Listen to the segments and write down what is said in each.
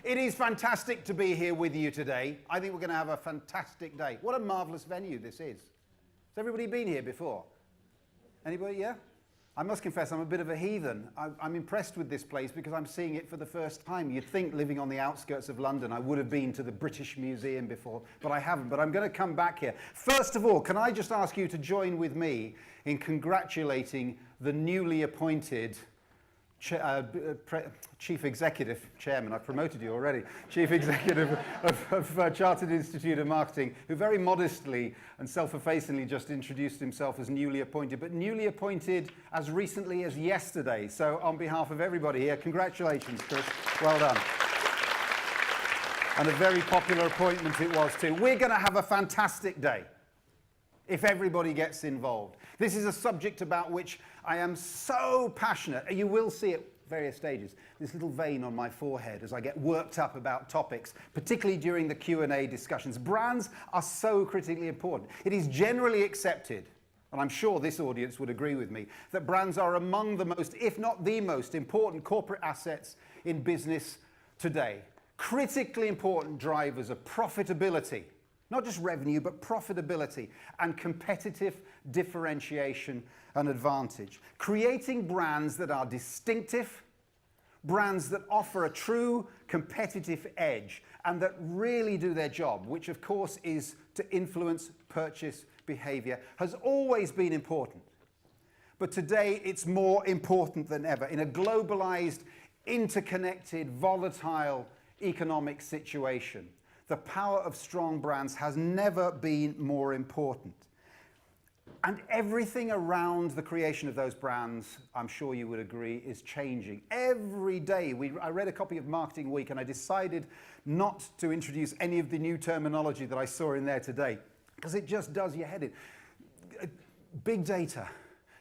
It is fantastic to be here with you today. I think we're going to have a fantastic day. What a marvellous venue this is. Has everybody been here before? Anybody, yeah? I must confess, I'm a bit of a heathen. I'm impressed with this place because I'm seeing it for the first time. You'd think living on the outskirts of London, I would have been to the British Museum before, but I haven't. But I'm going to come back here. First of all, can I just ask you to join with me in congratulating the newly appointed Chief Executive, Chairman, I've promoted you already, Chief Executive of Chartered Institute of Marketing, who very modestly and self-effacingly just introduced himself as newly appointed, but newly appointed as recently as yesterday. So on behalf of everybody here, congratulations, Chris. Well done. And a very popular appointment it was too. We're going to have a fantastic day if everybody gets involved. This is a subject about which I am so passionate. You will see at various stages this little vein on my forehead as I get worked up about topics, particularly during the Q&A discussions. Brands are so critically important. It is generally accepted, and I'm sure this audience would agree with me, that brands are among the most, if not the most, important corporate assets in business today. Critically important drivers of profitability. Not just revenue, but profitability and competitive differentiation and advantage. Creating brands that are distinctive, brands that offer a true competitive edge and that really do their job, which of course is to influence purchase behavior, has always been important. But today it's more important than ever. In a globalized, interconnected, volatile economic situation, the power of strong brands has never been more important. And everything around the creation of those brands, I'm sure you would agree, is changing. Every day, I read a copy of Marketing Week and I decided not to introduce any of the new terminology that I saw in there today, because it just does your head in. Big data,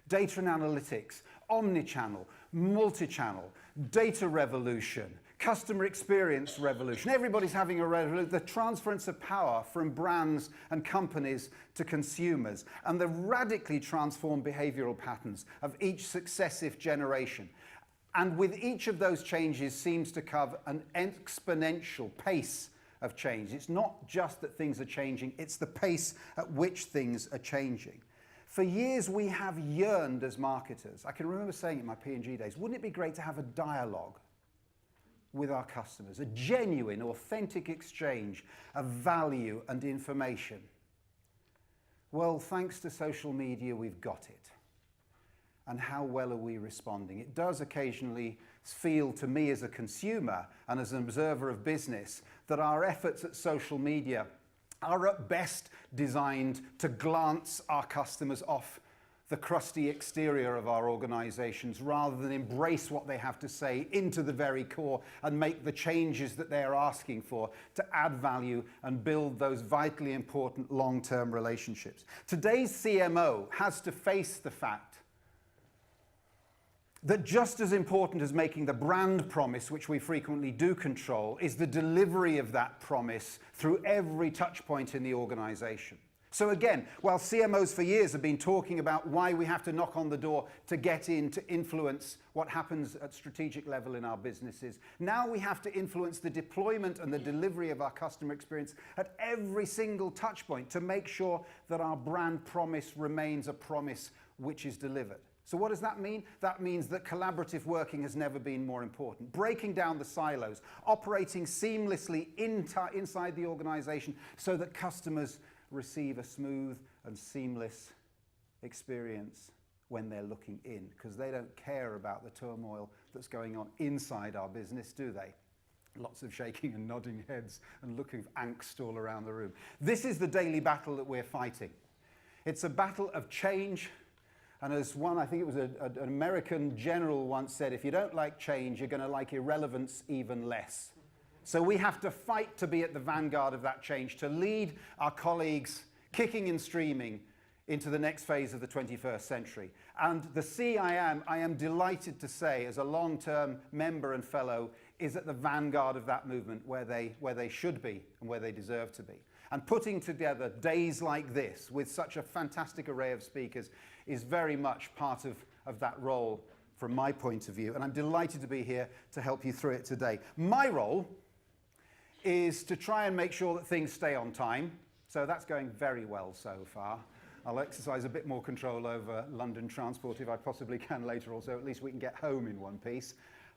data and analytics, omnichannel, multi-channel, data revolution, customer experience revolution. Everybody's having a revolution. The transference of power from brands and companies to consumers and the radically transformed behavioral patterns of each successive generation. And with each of those changes seems to come an exponential pace of change. It's not just that things are changing, it's the pace at which things are changing. For years we have yearned as marketers. I can remember saying in my P&G days, wouldn't it be great to have a dialogue with our customers, a genuine, authentic exchange of value and information? Well, thanks to social media, we've got it. And how well are we responding? It does occasionally feel to me as a consumer and as an observer of business that our efforts at social media are at best designed to glance our customers off the crusty exterior of our organizations rather than embrace what they have to say into the very core and make the changes that they are asking for to add value and build those vitally important long-term relationships. Today's CMO has to face the fact that just as important as making the brand promise, which we frequently do control, is the delivery of that promise through every touch point in the organization. So again, while CMOs for years have been talking about why we have to knock on the door to get in to influence what happens at strategic level in our businesses, now we have to influence the deployment and the delivery of our customer experience at every single touch point to make sure that our brand promise remains a promise which is delivered. So what does that mean? That means that collaborative working has never been more important. Breaking down the silos, operating seamlessly inside the organization so that customers receive a smooth and seamless experience when they're looking in, because they don't care about the turmoil that's going on inside our business, do they? Lots of shaking and nodding heads and looking of angst all around the room. This is the daily battle that we're fighting. It's a battle of change, and as one, I think it was an American general once said, if you don't like change, you're going to like irrelevance even less. So we have to fight to be at the vanguard of that change, to lead our colleagues kicking and streaming into the next phase of the 21st century. And the CIM, I am delighted to say, as a long-term member and fellow, is at the vanguard of that movement where they should be and where they deserve to be. And putting together days like this with such a fantastic array of speakers is very much part of that role from my point of view. And I'm delighted to be here to help you through it today. My role is to try and make sure that things stay on time. So that's going very well so far. I'll exercise a bit more control over London transport if I possibly can later, also at least we can get home in one piece.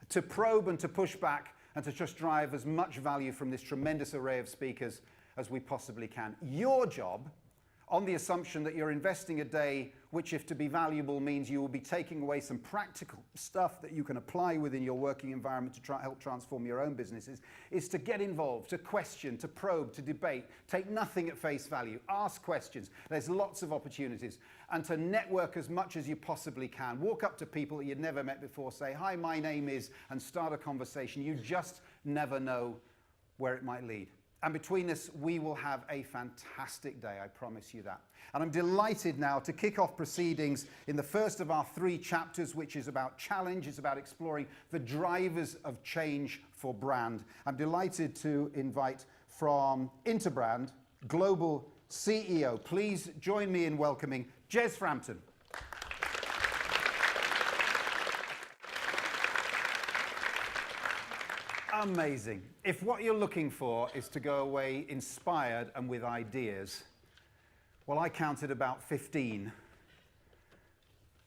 To probe and to push back and to just drive as much value from this tremendous array of speakers as we possibly can. Your job, on the assumption that you're investing a day which, if to be valuable, means you will be taking away some practical stuff that you can apply within your working environment to help transform your own businesses, is to get involved, to question, to probe, to debate, take nothing at face value, ask questions. There's lots of opportunities. And to network as much as you possibly can. Walk up to people that you'd never met before, say, hi, my name is, and start a conversation. You just never know where it might lead. And between us, we will have a fantastic day, I promise you that. And I'm delighted now to kick off proceedings in the first of our 3 chapters, which is about challenge. It's about exploring the drivers of change for brand. I'm delighted to invite from Interbrand, Global CEO. Please join me in welcoming Jez Frampton. Amazing. If what you're looking for is to go away inspired and with ideas, well, I counted about 15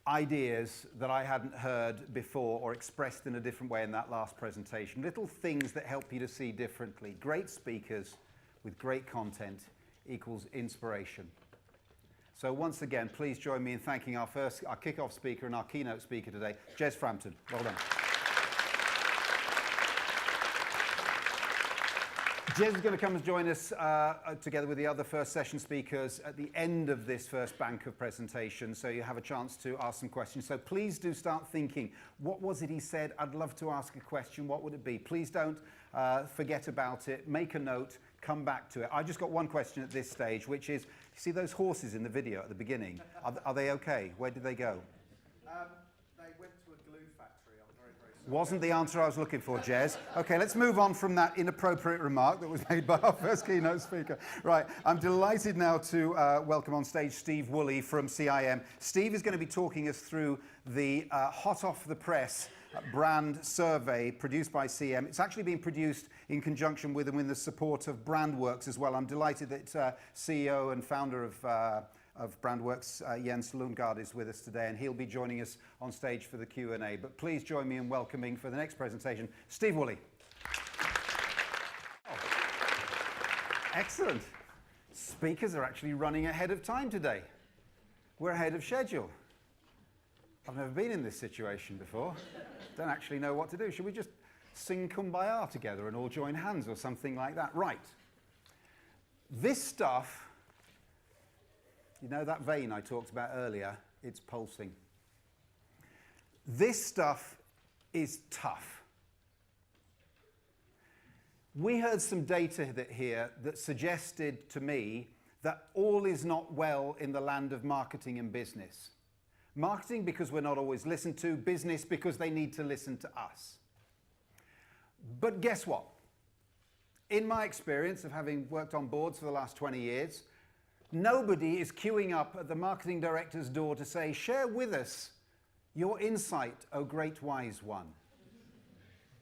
ideas that I hadn't heard before or expressed in a different way in that last presentation. Little things that help you to see differently. Great speakers with great content equals inspiration. So once again, please join me in thanking our kickoff speaker and our keynote speaker today, Jez Frampton. Well done. Jez is going to come and join us together with the other first session speakers at the end of this first bank of presentations, so you have a chance to ask some questions. So please do start thinking, what was it he said? I'd love to ask a question. What would it be? Please don't forget about it. Make a note. Come back to it. I just got one question at this stage, which is, you see those horses in the video at the beginning? Are they okay? Where did they go? They went to a glue factory. I'm very, very sorry. Wasn't the answer I was looking for, Jez. Okay, let's move on from that inappropriate remark that was made by our first keynote speaker. Right, I'm delighted now to welcome on stage Steve Woolley from CIM. Steve is going to be talking us through the hot off the press brand survey produced by CIM. It's actually being produced in conjunction with and with the support of Brandworks as well. I'm delighted that CEO and founder of Brandworks, Jens Lundgaard, is with us today, and he'll be joining us on stage for the Q&A. But please join me in welcoming for the next presentation, Steve Woolley. Oh. Excellent. Speakers are actually running ahead of time today. We're ahead of schedule. I've never been in this situation before. Don't actually know what to do. Should we just sing Kumbaya together and all join hands or something like that? Right. This stuff, you know that vein I talked about earlier? It's pulsing. This stuff is tough. We heard some data here that suggested to me that all is not well in the land of marketing and business. Marketing because we're not always listened to, business because they need to listen to us. But guess what? In my experience of having worked on boards for the last 20 years, nobody is queuing up at the marketing director's door to say, share with us your insight, O great wise one.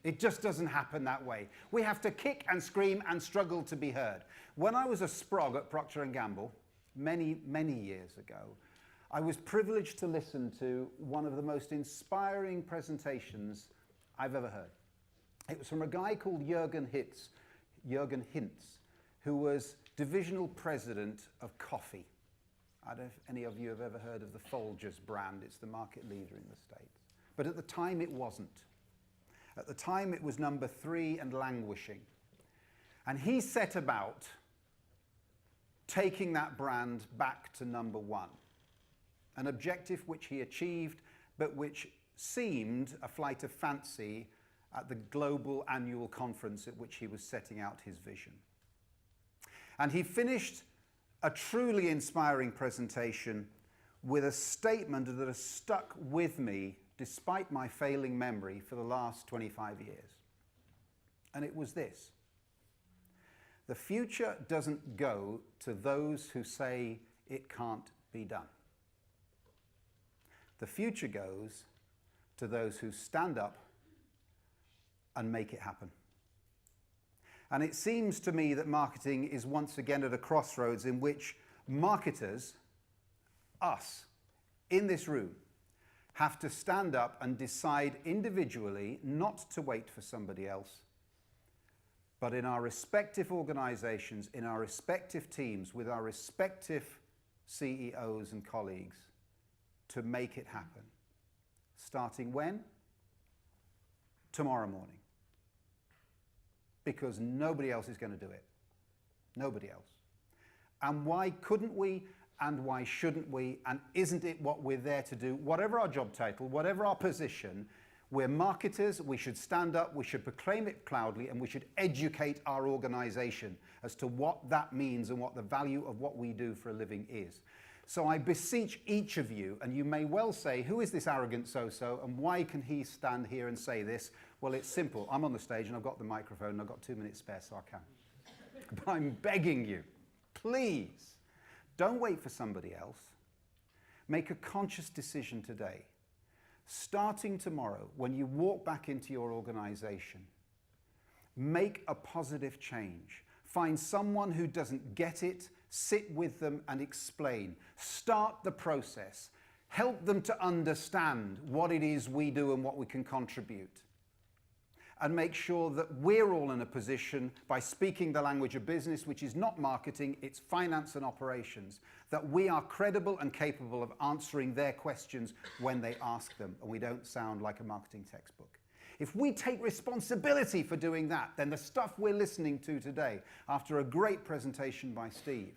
It just doesn't happen that way. We have to kick and scream and struggle to be heard. When I was a sprog at Procter & Gamble, many, many years ago, I was privileged to listen to one of the most inspiring presentations I've ever heard. It was from a guy called Jürgen Hintz, who was divisional president of coffee. I don't know if any of you have ever heard of the Folgers brand. It's the market leader in the States. But at the time, it wasn't. At the time, it was number 3 and languishing. And he set about taking that brand back to number 1. An objective which he achieved, but which seemed a flight of fancy at the global annual conference at which he was setting out his vision. And he finished a truly inspiring presentation with a statement that has stuck with me despite my failing memory for the last 25 years. And it was this: the future doesn't go to those who say it can't be done. The future goes to those who stand up and make it happen. And it seems to me that marketing is once again at a crossroads in which marketers, us, in this room, have to stand up and decide individually not to wait for somebody else, but in our respective organizations, in our respective teams, with our respective CEOs and colleagues, to make it happen. Starting when? Tomorrow morning. Because nobody else is going to do it. Nobody else. And why couldn't we? And why shouldn't we? And isn't it what we're there to do? Whatever our job title, whatever our position, we're marketers, we should stand up, we should proclaim it loudly, and we should educate our organization as to what that means and what the value of what we do for a living is. So I beseech each of you, and you may well say, who is this arrogant so-so, and why can he stand here and say this? Well, it's simple. I'm on the stage and I've got the microphone and I've got 2 minutes spare, so I can. But I'm begging you, please, don't wait for somebody else. Make a conscious decision today. Starting tomorrow, when you walk back into your organization, make a positive change. Find someone who doesn't get it, sit with them and explain. Start the process. Help them to understand what it is we do and what we can contribute. And make sure that we're all in a position, by speaking the language of business, which is not marketing, it's finance and operations, that we are credible and capable of answering their questions when they ask them, and we don't sound like a marketing textbook. If we take responsibility for doing that, then the stuff we're listening to today, after a great presentation by Steve,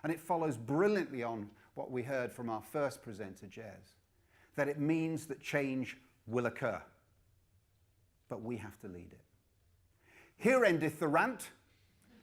and it follows brilliantly on what we heard from our first presenter, Jez, that it means that change will occur. But we have to lead it. Here endeth the rant.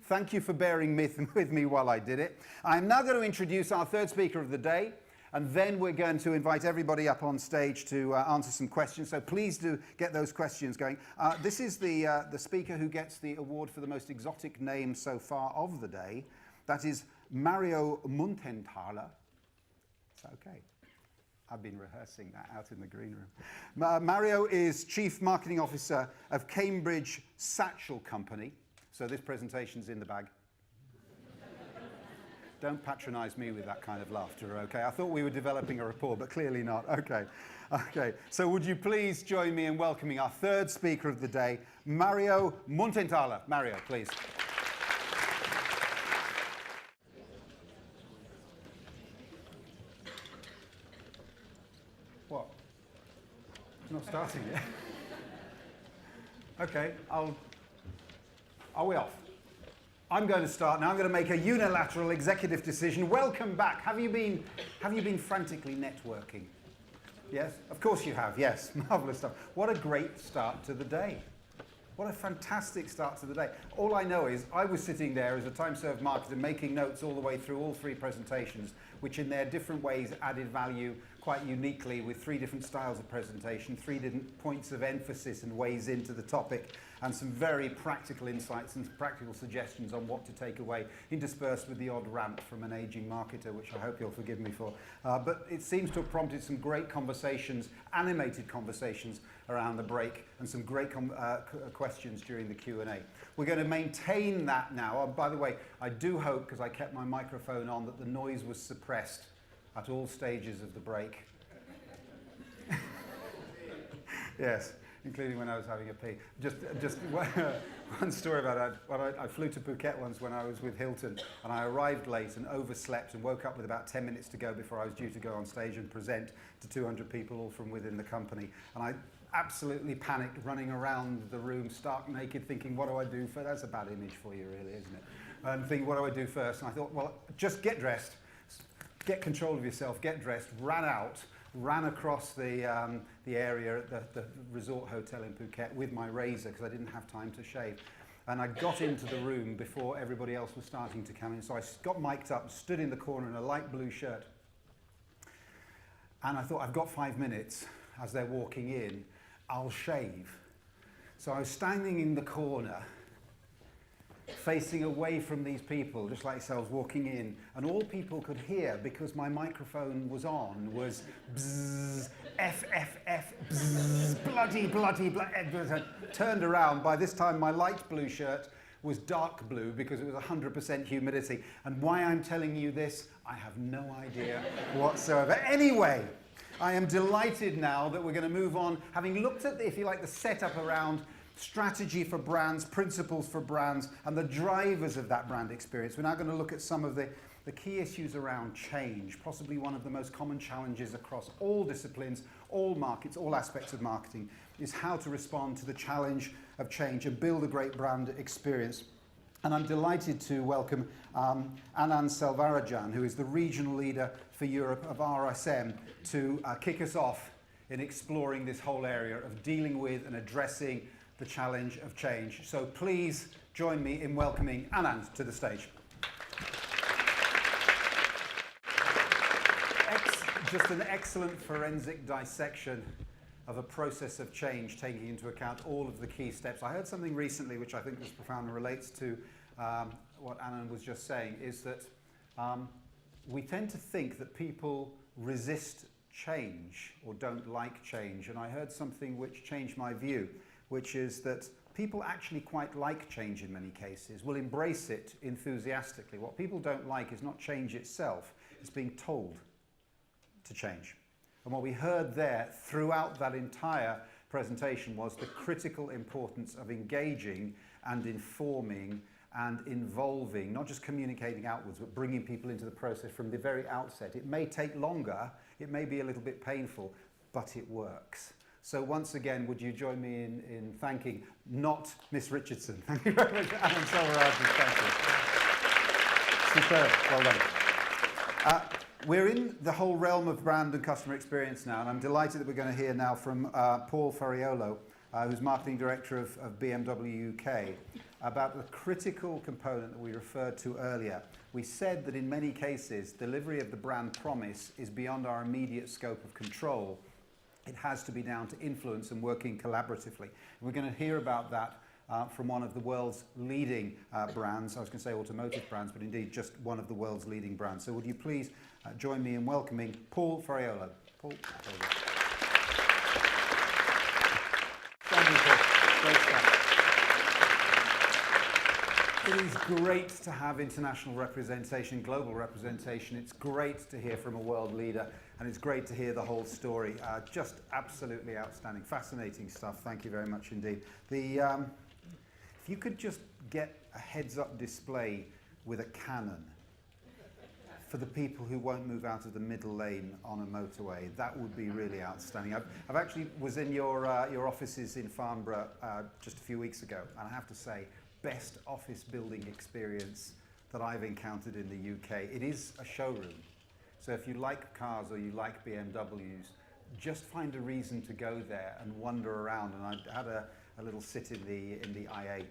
Thank you for bearing with me while I did it. I'm now going to introduce our third speaker of the day, and then we're going to invite everybody up on stage to answer some questions. So please do get those questions going. This is the speaker who gets the award for the most exotic name so far of the day. That is Mario Muntenthaler. It's okay. I've been rehearsing that out in the green room. Mario is Chief Marketing Officer of Cambridge Satchel Company. So this presentation's in the bag. Don't patronize me with that kind of laughter, okay? I thought we were developing a rapport, but clearly not. Okay. Okay. So would you please join me in welcoming our third speaker of the day, Mario Muntenthaler. Mario, please. What? It's not starting yet. Okay, are we off? I'm going to start now. I'm going to make a unilateral executive decision. Welcome back. Have you been frantically networking? Yes? Of course you have. Yes. Marvelous stuff. What a great start to the day. What a fantastic start to the day. All I know is I was sitting there as a time-served marketer making notes all the way through all three presentations, which in their different ways added value quite uniquely with three different styles of presentation, three different points of emphasis and ways into the topic, and some very practical insights and practical suggestions on what to take away, interspersed with the odd rant from an aging marketer, which I hope you'll forgive me for. But it seems to have prompted some great conversations, animated conversations around the break, and some great questions during the Q&A. We're going to maintain that now. Oh, by the way, I do hope, because I kept my microphone on, that the noise was suppressed at all stages of the break. Yes, including when I was having a pee. Just one story about that. Well, I flew to Phuket once when I was with Hilton, and I arrived late and overslept and woke up with about 10 minutes to go before I was due to go on stage and present to 200 people, all from within the company. And I absolutely panicked, running around the room stark naked, thinking, what do I do first? That's a bad image for you, really, isn't it? And thinking, what do I do first? And I thought, well, just get dressed, get control of yourself, get dressed, ran across the area at the resort hotel in Phuket with my razor because I didn't have time to shave. And I got into the room before everybody else was starting to come in. So I got mic'd up, stood in the corner in a light blue shirt. And I thought, I've got 5 minutes. As they're walking in, I'll shave. So I was standing in the corner, facing away from these people, just like yourselves, walking in, and all people could hear, because my microphone was on, was bzzz, F, F, F, bzzz, bloody, bloody, bloody. Turned around. By this time, my light blue shirt was dark blue because it was 100% humidity. And why I'm telling you this, I have no idea whatsoever. Anyway, I am delighted now that we're going to move on, having looked at, if you like, the setup around strategy for brands, principles for brands, and the drivers of that brand experience. We're now going to look at some of the key issues around change, possibly one of the most common challenges across all disciplines, all markets, all aspects of marketing, is how to respond to the challenge of change and build a great brand experience. And I'm delighted to welcome Anand Selvarajan, who is the regional leader for Europe of RSM, to kick us off in exploring this whole area of dealing with and addressing the challenge of change. So please join me in welcoming Anand to the stage. Just an excellent forensic dissection of a process of change, taking into account all of the key steps. I heard something recently which I think was profound and relates to what Anand was just saying, is that we tend to think that people resist change or don't like change. And I heard something which changed my view, which is that people actually quite like change in many cases, will embrace it enthusiastically. What people don't like is not change itself, it's being told to change. And what we heard there throughout that entire presentation was the critical importance of engaging and informing and involving, not just communicating outwards, but bringing people into the process from the very outset. It may take longer, it may be a little bit painful, but it works. So once again, would you join me in thanking not Miss Richardson? Thank you very much, Anand Selvarajan. Thank you. Superb, well done. We're in the whole realm of brand and customer experience now, and I'm delighted that we're going to hear now from Paul Ferriolo, who's Marketing Director of BMW UK, about the critical component that we referred to earlier. We said that in many cases, delivery of the brand promise is beyond our immediate scope of control. It has to be down to influence and working collaboratively. And we're going to hear about that from one of the world's leading brands. I was going to say automotive brands, but indeed just one of the world's leading brands. So would you please join me in welcoming Paul Ferriolo. Paul. Thank you, Paul. Great stuff. It is great to have international representation, global representation. It's great to hear from a world leader, and it's great to hear the whole story. Just absolutely outstanding, fascinating stuff. Thank you very much indeed. If you could just get a heads-up display with a cannon for the people who won't move out of the middle lane on a motorway, that would be really outstanding. I've actually was in your offices in Farnborough just a few weeks ago, and I have to say, best office building experience that I've encountered in the UK. It is a showroom. So if you like cars or you like BMWs, just find a reason to go there and wander around. And I had a little sit in the i8.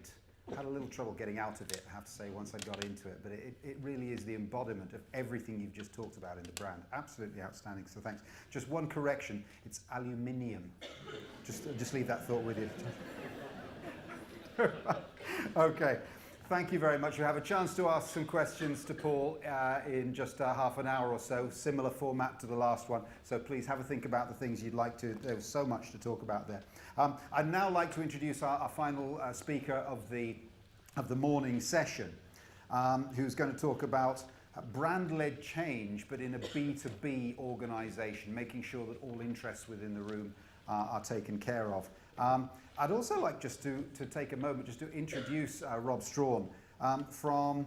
I had a little trouble getting out of it, I have to say, once I got into it. But it really is the embodiment of everything you've just talked about in the brand. Absolutely outstanding, so thanks. Just one correction, it's aluminium. Just leave that thought with you. Okay, thank you very much. You have a chance to ask some questions to Paul in just half an hour or so, similar format to the last one. So please have a think about the things you'd like to. There was so much to talk about there. I'd now like to introduce our final speaker of the morning session, who's going to talk about brand-led change, but in a B2B organisation, making sure that all interests within the room are taken care of. I'd also like just to take a moment just to introduce Rob Strawn from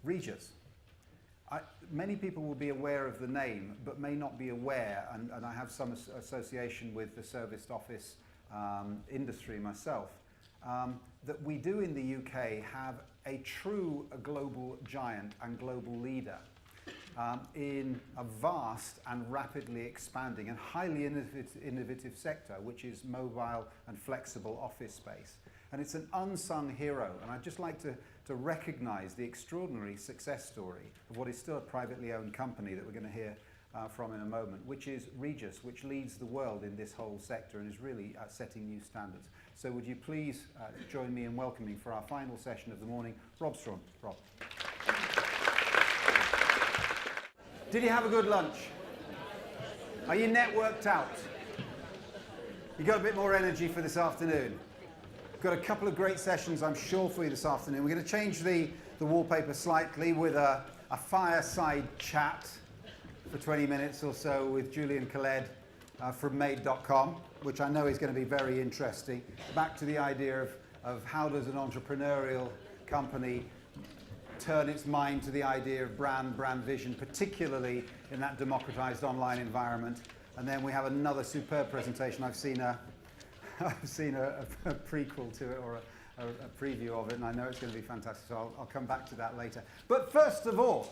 Regis. Many people will be aware of the name, but may not be aware, and I have some association with the serviced office industry myself, that we do in the UK have a true global giant and global leader in a vast and rapidly expanding and highly innovative sector, which is mobile and flexible office space. And it's an unsung hero, and I'd just like to recognize the extraordinary success story of what is still a privately owned company that we're going to hear from in a moment, which is Regis, which leads the world in this whole sector and is really setting new standards. So would you please join me in welcoming for our final session of the morning, Rob Strawn. Rob. Did you have a good lunch? Are you networked out? You got a bit more energy for this afternoon? Got a couple of great sessions, I'm sure, for you this afternoon. We're going to change the wallpaper slightly with a fireside chat for 20 minutes or so with Julian Khaled from Made.com, which I know is going to be very interesting. Back to the idea of how does an entrepreneurial company turn its mind to the idea of brand vision, particularly in that democratized online environment. And then we have another superb presentation. I've seen a prequel to it, or a preview of it, and I know it's going to be fantastic, so I'll come back to that later. But first of all,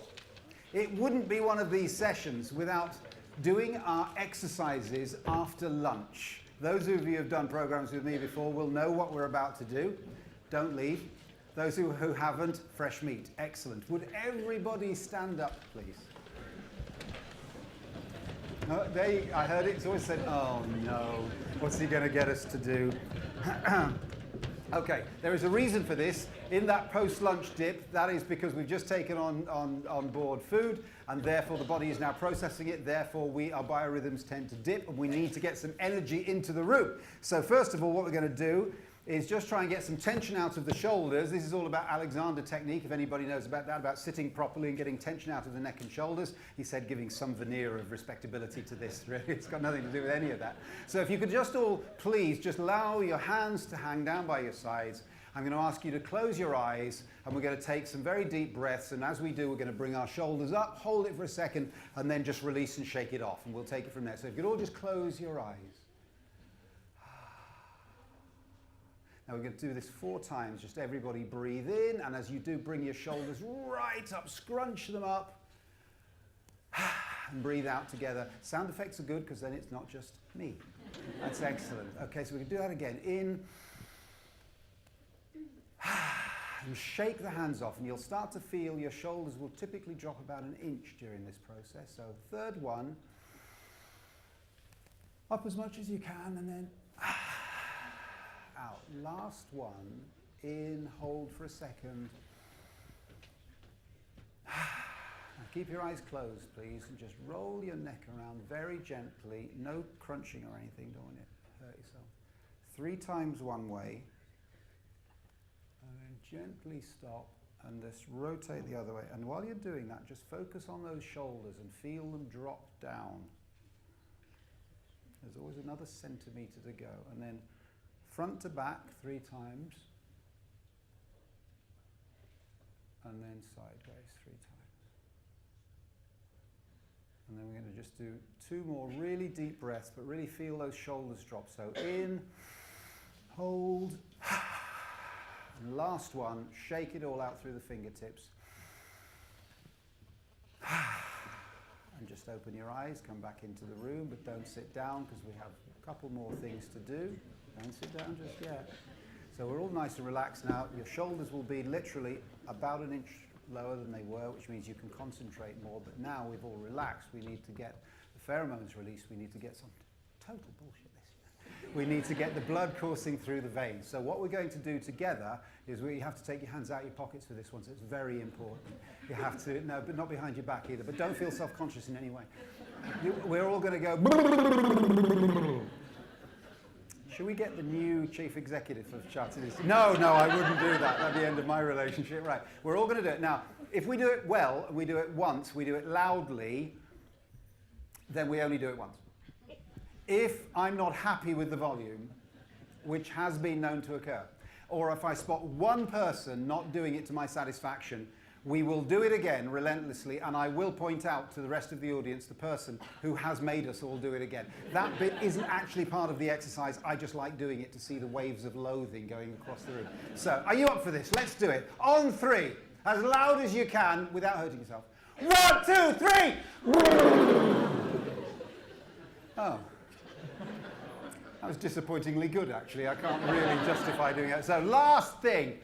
it wouldn't be one of these sessions without doing our exercises after lunch. Those of you who have done programs with me before will know what we're about to do. Don't leave. Those who haven't, fresh meat. Excellent. Would everybody stand up, please? No, I heard it. It's always said, oh no, what's he going to get us to do? Okay, there is a reason for this. In that post-lunch dip, that is because we've just taken on board food, and therefore the body is now processing it. Therefore, our biorhythms tend to dip, and we need to get some energy into the room. So first of all, what we're going to do is just try and get some tension out of the shoulders. This is all about Alexander technique, if anybody knows about that, about sitting properly and getting tension out of the neck and shoulders. He said giving some veneer of respectability to this, really. It's got nothing to do with any of that. So if you could just all, please, just allow your hands to hang down by your sides. I'm going to ask you to close your eyes, and we're going to take some very deep breaths, and as we do, we're going to bring our shoulders up, hold it for a second, and then just release and shake it off, and we'll take it from there. So if you could all just close your eyes. Now we're going to do this 4 times, just everybody breathe in, and as you do, bring your shoulders right up, scrunch them up, and breathe out together. Sound effects are good, because then it's not just me. That's excellent. Okay, so we can do that again. In, and shake the hands off, and you'll start to feel your shoulders will typically drop about an inch during this process. So 3rd one, up as much as you can, and then out. Last one, in, hold for a second. Now keep your eyes closed, please, and just roll your neck around very gently. No crunching or anything, don't want to hurt yourself. 3 times one way, and then gently stop, and just rotate the other way. And while you're doing that, just focus on those shoulders and feel them drop down. There's always another centimetre to go. And then front to back 3 times, and then sideways 3 times. And then we're going to just do 2 more really deep breaths, but really feel those shoulders drop. So in, hold, and last one, shake it all out through the fingertips. And just open your eyes, come back into the room, but don't sit down because we have a couple more things to do. Don't sit down just yet. So we're all nice and relaxed now. Your shoulders will be literally about an inch lower than they were, which means you can concentrate more. But now we've all relaxed. We need to get the pheromones released. We need to get some total bullshit this. We need to get the blood coursing through the veins. So what we're going to do together is you have to take your hands out of your pockets for this one. So it's very important. You have to, no, but not behind your back either. But don't feel self-conscious in any way. We're all going to go. Should we get the new chief executive of Chartered Institute? No, I wouldn't do that. That'd be the end of my relationship. Right, we're all going to do it. Now, if we do it well, we do it once, we do it loudly, then we only do it once. If I'm not happy with the volume, which has been known to occur, or if I spot one person not doing it to my satisfaction, we will do it again relentlessly, and I will point out to the rest of the audience the person who has made us all do it again. That bit isn't actually part of the exercise. I just like doing it to see the waves of loathing going across the room. So, are you up for this? Let's do it. On 3, as loud as you can without hurting yourself. 1, 2, 3! Oh. That was disappointingly good, actually. I can't really justify doing it. So, last thing.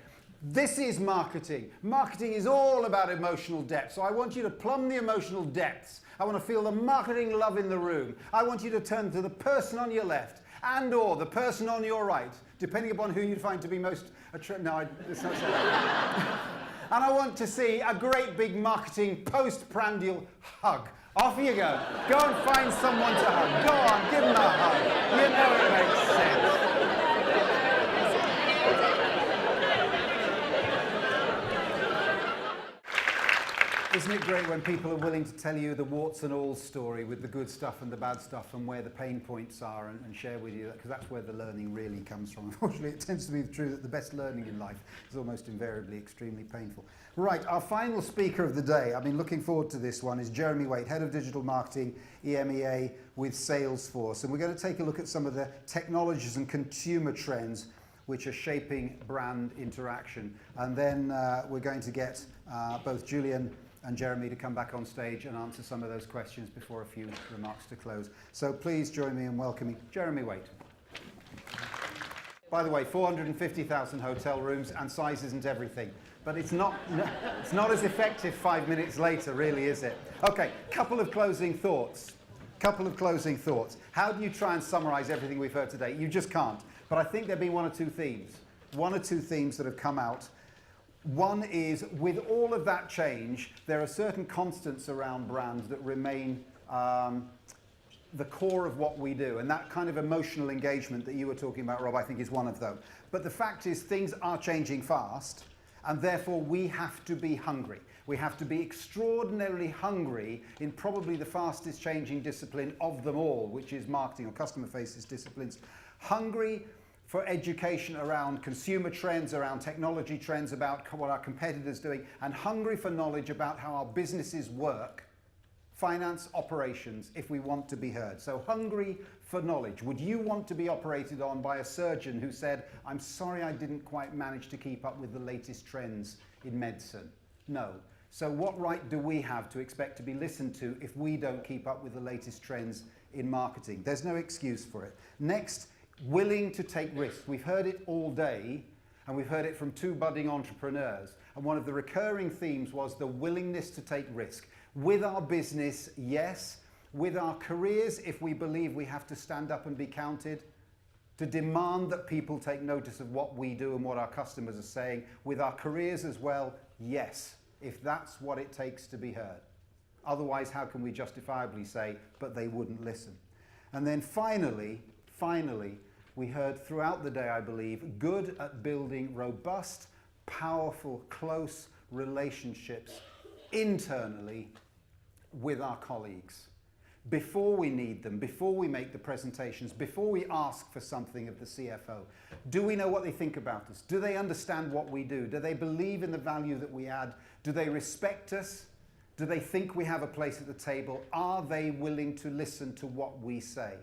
This is marketing. Marketing is all about emotional depth. So I want you to plumb the emotional depths. I want to feel the marketing love in the room. I want you to turn to the person on your left and or the person on your right, depending upon who you find to be most attractive. No, it's not so. And I want to see a great big marketing postprandial hug. Off you go. Go and find someone to hug. Go on, give them a hug. You know it makes sense. Isn't it great when people are willing to tell you the warts and all story with the good stuff and the bad stuff and where the pain points are and share with you, because that's where the learning really comes from. Unfortunately, it tends to be true that the best learning in life is almost invariably extremely painful. Right, our final speaker of the day, I've been looking forward to this one, is Jeremy Waite, Head of Digital Marketing, EMEA with Salesforce. And we're going to take a look at some of the technologies and consumer trends which are shaping brand interaction. And then we're going to get both Julian and Jeremy to come back on stage and answer some of those questions before a few remarks to close. So please join me in welcoming Jeremy Waite. By the way, 450,000 hotel rooms, and size isn't everything. But it's not as effective 5 minutes later, really, is it? Okay, couple of closing thoughts. How do you try and summarize everything we've heard today? You just can't. But I think there have been one or two themes that have come out. One is, with all of that change, there are certain constants around brands that remain the core of what we do. And that kind of emotional engagement that you were talking about, Rob, I think is one of them. But the fact is, things are changing fast, and therefore we have to be hungry. We have to be extraordinarily hungry in probably the fastest changing discipline of them all, which is marketing or customer faces disciplines. Hungry for education around consumer trends, around technology trends, about what our competitors are doing, and hungry for knowledge about how our businesses work, finance, operations, if we want to be heard. So hungry for knowledge. Would you want to be operated on by a surgeon who said, I'm sorry I didn't quite manage to keep up with the latest trends in medicine? No. So what right do we have to expect to be listened to if we don't keep up with the latest trends in marketing? There's no excuse for it. Next, willing to take risks. We've heard it all day, and we've heard it from two budding entrepreneurs. And one of the recurring themes was the willingness to take risk. With our business, yes. With our careers, if we believe we have to stand up and be counted, to demand that people take notice of what we do and what our customers are saying. With our careers as well, yes, if that's what it takes to be heard. Otherwise, how can we justifiably say, but they wouldn't listen? And then finally, we heard throughout the day, I believe, good at building robust, powerful, close relationships internally with our colleagues. Before we need them, before we make the presentations, before we ask for something of the CFO. Do we know what they think about us? Do they understand what we do? Do they believe in the value that we add? Do they respect us? Do they think we have a place at the table? Are they willing to listen to what we say?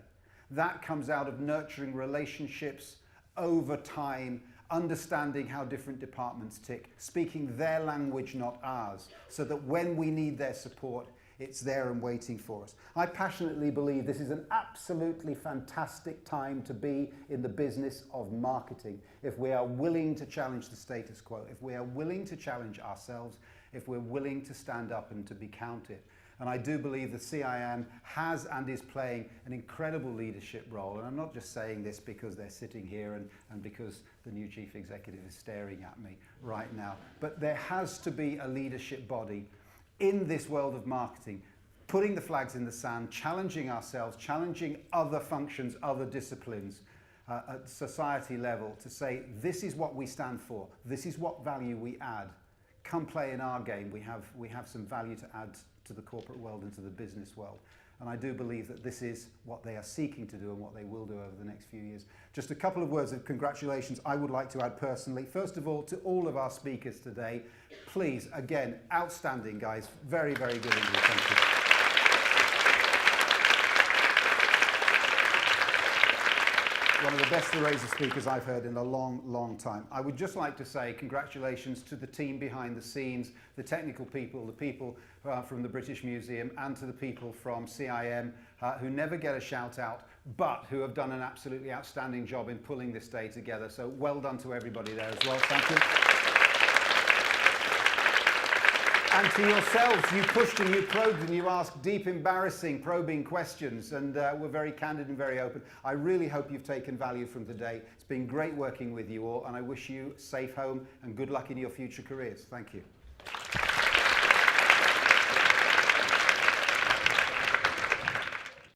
That comes out of nurturing relationships over time, understanding how different departments tick, speaking their language, not ours, so that when we need their support, it's there and waiting for us. I passionately believe this is an absolutely fantastic time to be in the business of marketing. If we are willing to challenge the status quo, if we are willing to challenge ourselves, if we're willing to stand up and to be counted. And I do believe the CIM has and is playing an incredible leadership role. And I'm not just saying this because they're sitting here and because the new chief executive is staring at me right now. But there has to be a leadership body in this world of marketing, putting the flags in the sand, challenging ourselves, challenging other functions, other disciplines at society level to say, this is what we stand for. This is what value we add. Come play in our game. We have some value to add to the corporate world and to the business world. And I do believe that this is what they are seeking to do and what they will do over the next few years. Just a couple of words of congratulations I would like to add personally. First of all, to all of our speakers today, please, again, outstanding guys. Very, very good indeed. Thank you. One of the best arrays of speakers I've heard in a long, long time. I would just like to say congratulations to the team behind the scenes, the technical people, the people from the British Museum, and to the people from CIM who never get a shout out, but who have done an absolutely outstanding job in pulling this day together. So well done to everybody there as well. Thank you. And to yourselves, you pushed and you probed and you asked deep, embarrassing, probing questions, and were very candid and very open. I really hope you've taken value from today. It's been great working with you all, and I wish you safe home and good luck in your future careers. Thank you.